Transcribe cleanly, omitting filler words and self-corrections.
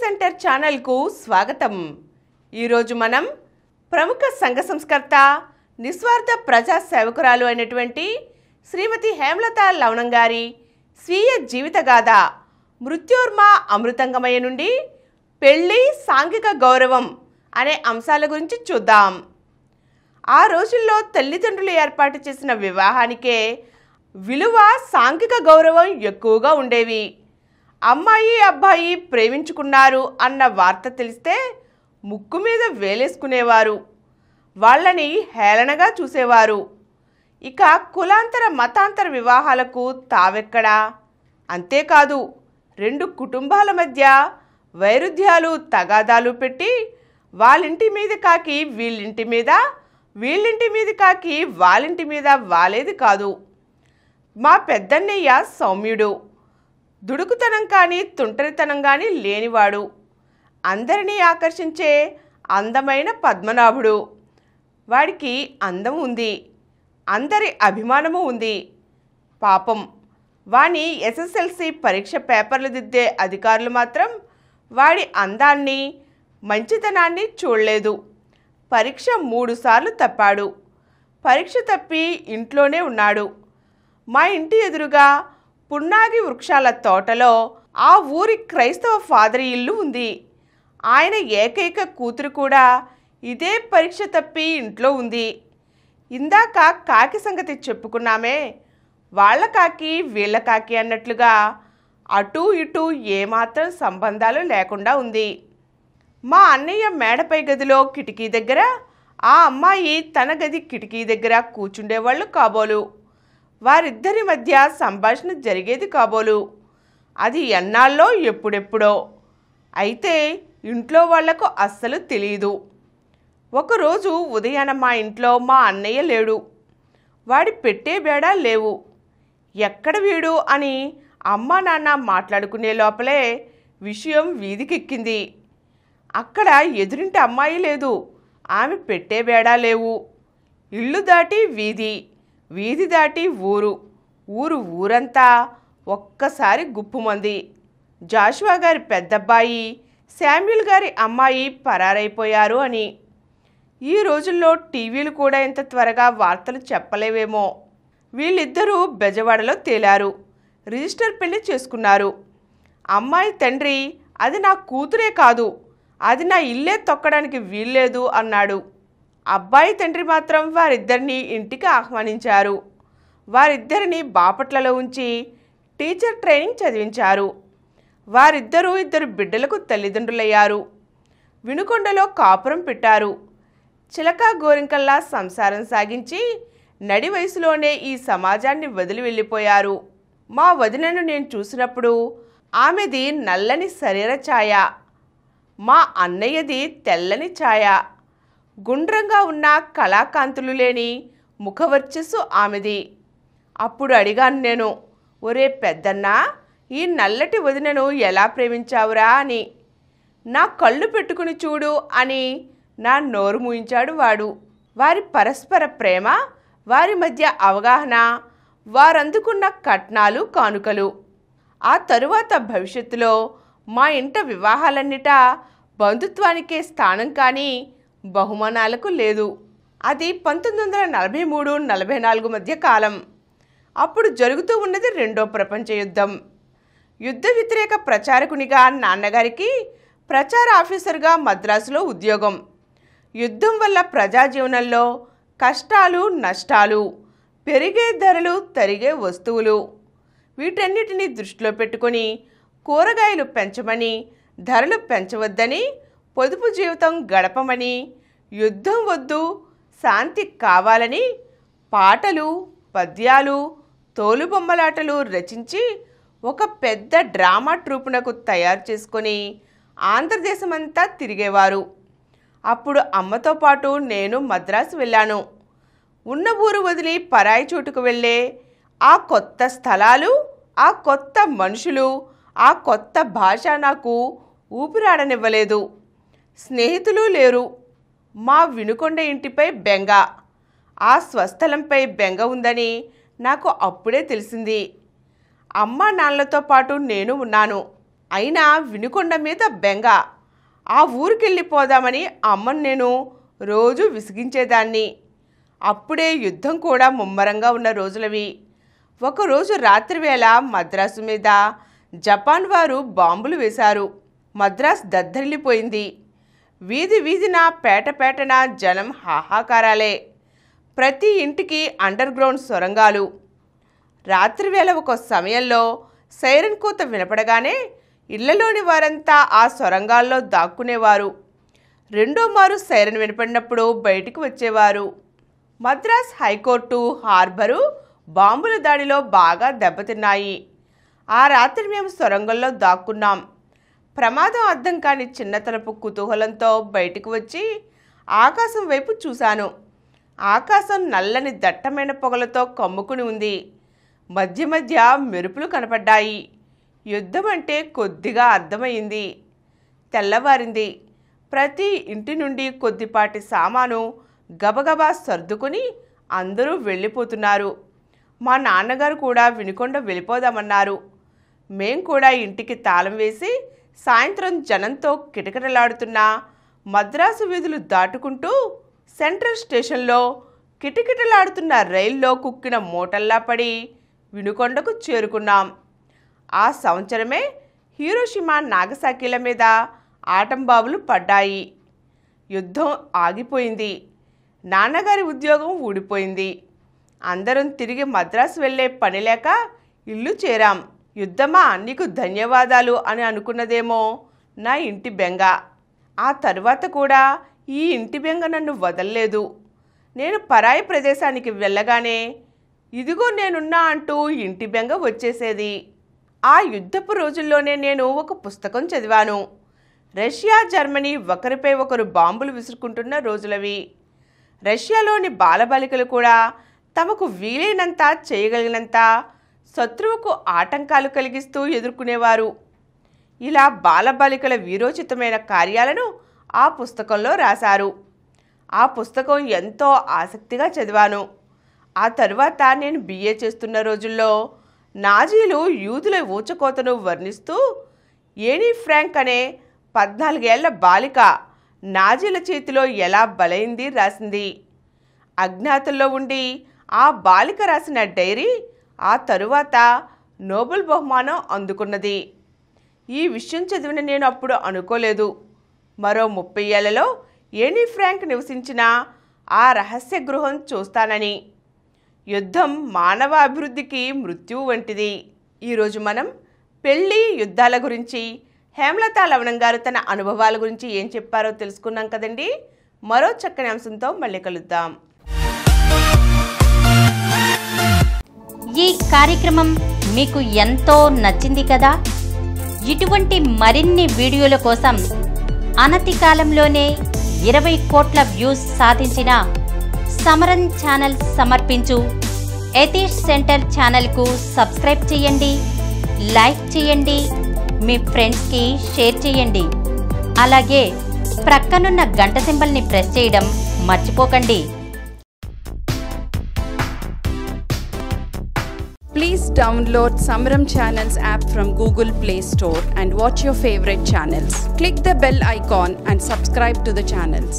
Centre ఛానల్కు స్వాగతం. ఈరోజు మనం ప్రముఖ సంఘ సంస్కర్త నిస్వార్థ ప్రజా సేవకురాలు అయినటువంటి శ్రీమతి హేమలత లవణం గారి స్వీయ జీవితగాథ మృత్యోర్మ అమృతంగమయ నుండి పెళ్లి సాంఘిక గౌరవం అనే అంశాల గురించి చూద్దాం. ఆ రోజుల్లో తల్లిదండ్రులు ఏర్పాటు చేసిన వివాహానికే విలువ సాంఘిక గౌరవం ఎక్కువగా ఉండేవి. అమ్మాయి అబ్బాయి ప్రేమించుకున్నారు అన్న వార్త తెలిస్తే ముక్కు మీద వేలేసుకునేవారు. వాళ్ళని హేళనగా చూసేవారు. ఇక కులాంతర మతాంతర వివాహాలకు తావెక్కడా. అంతేకాదు, రెండు కుటుంబాల మధ్య వైరుధ్యాలు తగాదాలు పెట్టి వాళ్ళింటి మీద కాకి వీళ్ళింటి మీద, వీళ్ళింటి మీద కాకి వాళ్ళింటి మీద వాలేది కాదు. మా పెద్దన్నయ్య సౌమ్యుడు, దుడుకుతనం కానీ తుంటరితనం కానీ లేనివాడు, అందరినీ ఆకర్షించే అందమైన పద్మనాభుడు. వాడికి అందం ఉంది, అందరి అభిమానము ఉంది. పాపం వాని ఎస్ఎస్ఎల్సి పరీక్ష పేపర్లు దిద్దే అధికారులు మాత్రం వాడి అందాన్ని మంచితనాన్ని చూడలేదు. పరీక్ష 3 సార్లు తప్పాడు. పరీక్ష తప్పి ఇంట్లోనే ఉన్నాడు. మా ఇంటి ఎదురుగా పున్నాగి వృక్షాల తోటలో ఆ ఊరి క్రైస్తవ ఫాదరి ఇల్లు ఉంది. ఆయన ఏకైక కూతురు కూడా ఇదే పరీక్ష తప్పి ఇంట్లో ఉంది. ఇందాక కాకి సంగతి చెప్పుకున్నామే, వాళ్ళ కాకి వీళ్ళ కాకి అన్నట్లుగా అటూ ఇటూ ఏమాత్రం సంబంధాలు లేకుండా ఉంది. మా అన్నయ్య మేడపై గదిలో కిటికీ దగ్గర, ఆ అమ్మాయి తన గది కిటికీ దగ్గర కూర్చుండేవాళ్ళు కాబోలు. వారిద్దరి మధ్య సంభాషణ జరిగేది కాబోలు. అది ఎన్నాళ్ళో ఎప్పుడెప్పుడో. అయితే ఇంట్లో వాళ్లకు అస్సలు తెలియదు. ఒకరోజు ఉదయాన మా ఇంట్లో మా అన్నయ్య లేడు. వాడి పెట్టే బేడా లేవు. ఎక్కడ వీడు అని అమ్మా నాన్న మాట్లాడుకునే లోపలే విషయం వీధికెక్కింది. అక్కడ ఎదురింటి అమ్మాయి లేదు, ఆమె పెట్టే బేడా లేవు. ఇల్లు దాటి వీధి, వీధి దాటి ఊరు, ఊరంతా ఒక్కసారి గుప్పుమంది. జాషువా గారి పెద్దబ్బాయి, శామ్యూల్ గారి అమ్మాయి పరారైపోయారు అని. ఈ రోజుల్లో టీవీలు కూడా ఇంత త్వరగా వార్తలు చెప్పలేవేమో. వీళ్ళిద్దరూ బెజవాడలో తేలారు. రిజిస్టర్ పెళ్లి చేసుకున్నారు. అమ్మాయి తండ్రి అది నా కూతురే కాదు, అది నా ఇల్లే తొక్కడానికి వీల్లేదు అన్నాడు. అబ్బాయి తండ్రి మాత్రం వారిద్దరినీ ఇంటికి ఆహ్వానించారు. వారిద్దరిని బాపట్లలో ఉంచి టీచర్ ట్రైనింగ్ చదివించారు. వారిద్దరూ 2 బిడ్డలకు తల్లిదండ్రులయ్యారు. వినుకొండలో కాపురం పెట్టారు. చిలకా గోరింకల్లా సంసారం సాగించి నడి వయసులోనే ఈ సమాజాన్ని వదిలి వెళ్ళిపోయారు. మా వదినను నేను చూసినప్పుడు ఆమెది నల్లని శరీర ఛాయ, మా అన్నయ్యది తెల్లని ఛాయ. గుండ్రంగా ఉన్న కళాకాంతులు లేని ముఖవర్చస్సు ఆమెది. అప్పుడు అడిగాను నేను, ఒరే పెద్దన్నా, ఈ నల్లటి వదినను ఎలా ప్రేమించావురా అని. నా కళ్ళు పెట్టుకుని చూడు అని నా నోరు మూయించాడు వాడు. వారి పరస్పర ప్రేమ, వారి మధ్య అవగాహన, వారందుకున్న కట్నాలు కానుకలు. ఆ తరువాత భవిష్యత్తులో మా ఇంట వివాహాలన్నిటా బంధుత్వానికే స్థానం కానీ బహుమానాలకు లేదు. అది 1943-44 మధ్య కాలం. అప్పుడు జరుగుతూ ఉన్నది 2వ ప్రపంచ యుద్ధం. యుద్ధ వ్యతిరేక ప్రచారకునిగా నాన్నగారికి ప్రచార ఆఫీసర్గా మద్రాసులో ఉద్యోగం. యుద్ధం వల్ల ప్రజాజీవనంలో కష్టాలు నష్టాలు, పెరిగే ధరలు, తరిగే వస్తువులు, వీటన్నిటినీ దృష్టిలో పెట్టుకొని కూరగాయలు పెంచమని, ధరలు పెంచవద్దని, పొదుపు జీవితం గడపమని, యుద్ధం వద్దు శాంతి కావాలని పాటలు, పద్యాలు, తోలుబొమ్మలాటలు రచించి ఒక పెద్ద డ్రామా ట్రూపునకు తయారు చేసుకొని ఆంధ్రదేశమంతా తిరిగేవారు. అప్పుడు అమ్మతో పాటు నేను మద్రాసు వెళ్ళాను. ఉన్న ఊరు వదిలి పరాయి చోటుకు వెళ్ళే ఆ కొత్త స్థలాలు, ఆ కొత్త మనుషులు, ఆ కొత్త భాష నాకు ఊపిరాడనివ్వలేదు. స్నేహితులు లేరు. మా వినుకొండ ఇంటిపై బెంగ, ఆ స్వస్థలంపై బెంగ ఉందని నాకు అప్పుడే తెలిసింది. అమ్మా నాన్నలతో పాటు నేను ఉన్నాను. అయినా వినుకొండ మీద బెంగ. ఆ ఊరికెళ్ళిపోదామని అమ్మను నేను రోజు విసిగించేదాన్ని. అప్పుడే యుద్ధం కూడా ముమ్మరంగా ఉన్న రోజులవి. ఒకరోజు రాత్రివేళ మద్రాసు మీద జపాన్ వారు బాంబులు వేశారు. మద్రాసు దద్దరిల్లిపోయింది. వీధి వీధిన పేటపేటన జనం హాహాకారాలే. ప్రతి ఇంటికి అండర్ గ్రౌండ్ సొరంగాలు. రాత్రివేళ ఒక సమయంలో సైరన్ కూత వినపడగానే ఇళ్లలోని వారంతా ఆ సొరంగాల్లో దాక్కునేవారు. రెండో మారు సైరన్ వినపడినప్పుడు బయటికి వచ్చేవారు. మద్రాస్ హైకోర్టు, హార్బరు బాంబుల దాడిలో బాగా దెబ్బతిన్నాయి. ఆ రాత్రి మేము సొరంగంలో దాక్కున్నాం. ప్రమాదం అర్థం కాని చిన్నతనపు కుతూహలంతో బయటికి వచ్చి ఆకాశం వైపు చూశాను. ఆకాశం నల్లని దట్టమైన పొగలతో కమ్ముకుని ఉంది. మధ్య మధ్య మెరుపులు కనపడ్డాయి. యుద్ధం అంటే కొద్దిగా అర్థమైంది. తెల్లవారింది. ప్రతి ఇంటి నుండి కొద్దిపాటి సామాను గబగబా సర్దుకుని అందరూ వెళ్ళిపోతున్నారు. మా నాన్నగారు కూడా వినుకొండ వెళ్ళిపోదామన్నారు. మేం కూడా ఇంటికి తాళం వేసి సాయంత్రం జనంతో కిటకిటలాడుతున్న మద్రాసు వీధులు దాటుకుంటూ సెంట్రల్ స్టేషన్లో కిటకిటలాడుతున్న రైల్లో కుక్కిన మూటల్లా పడి వినుకొండకు చేరుకున్నాం. ఆ సంవత్సరమే హీరోషిమా, నాగసాకిల మీద ఆటంబాంబులు పడ్డాయి. యుద్ధం ఆగిపోయింది. నాన్నగారి ఉద్యోగం ఊడిపోయింది. అందరం తిరిగి మద్రాసు వెళ్ళే పని లేక ఇల్లు చేరాం. యుద్ధమా, నీకు ధన్యవాదాలు అని అనుకున్నదేమో నా ఇంటి బెంగ. ఆ తరువాత కూడా ఈ ఇంటి బెంగ నన్ను వదల్లేదు. నేను పరాయి ప్రదేశానికి వెళ్ళగానే ఇదిగో నేనున్నా అంటూ ఇంటి బెంగ వచ్చేసేది. ఆ యుద్ధపు రోజుల్లోనే నేను ఒక పుస్తకం చదివాను. రష్యా, జర్మనీ ఒకరిపై ఒకరు బాంబులు విసురుకుంటున్న రోజులవి. రష్యాలోని బాలబాలికలు కూడా తమకు వీలైనంత, చేయగలిగినంత శత్రువుకు ఆటంకాలు కలిగిస్తూ ఎదుర్కొనేవారు. ఇలా బాలబాలికల వీరోచితమైన కార్యాలను ఆ పుస్తకంలో రాశారు. ఆ పుస్తకం ఎంతో ఆసక్తిగా చదివాను. ఆ తరువాత నేను బిఏ చేస్తున్న రోజుల్లో నాజీలు యూదుల ఊచకోతను వర్ణిస్తూ ఏనీ ఫ్రాంక్ అనే 14 ఏళ్ల బాలిక నాజీల చేతిలో ఎలా బలైంది రాసింది. అజ్ఞాతంలో ఉండి ఆ బాలిక రాసిన డైరీ ఆ తరువాత నోబెల్ బహుమానం అందుకున్నది. ఈ విషయం చదివిన నేను అప్పుడు అనుకోలేదు, మరో 30 ఏళ్లలో ఏనీ ఫ్రాంక్ నివసించిన ఆ రహస్య గృహం చూస్తానని. యుద్ధం మానవ అభివృద్ధికి మృత్యువు వంటిది. ఈరోజు మనం పెళ్లి, యుద్ధాల గురించి హేమలత లవణం గారు తన అనుభవాల గురించి ఏం చెప్పారో తెలుసుకున్నాం కదండి. మరో చక్కని అంశంతో మళ్ళీ కలుద్దాం. ఈ కార్యక్రమం మీకు ఎంతో నచ్చింది కదా. ఇటువంటి మరిన్ని వీడియోల కోసం అనతి కాలంలోనే 20 కోట్ల వ్యూస్ సాధించిన సమరన్ ఛానల్ సమర్పించు యతీష్ సెంటర్ ఛానల్కు సబ్స్క్రైబ్ చేయండి, లైక్ చేయండి, మీ ఫ్రెండ్స్కి షేర్ చేయండి. అలాగే ప్రక్కనున్న గంట సింబల్ని ప్రెస్ చేయడం మర్చిపోకండి. Please download Samaram Channels app from Google Play Store and watch your favorite channels. Click the bell icon and subscribe to the channels.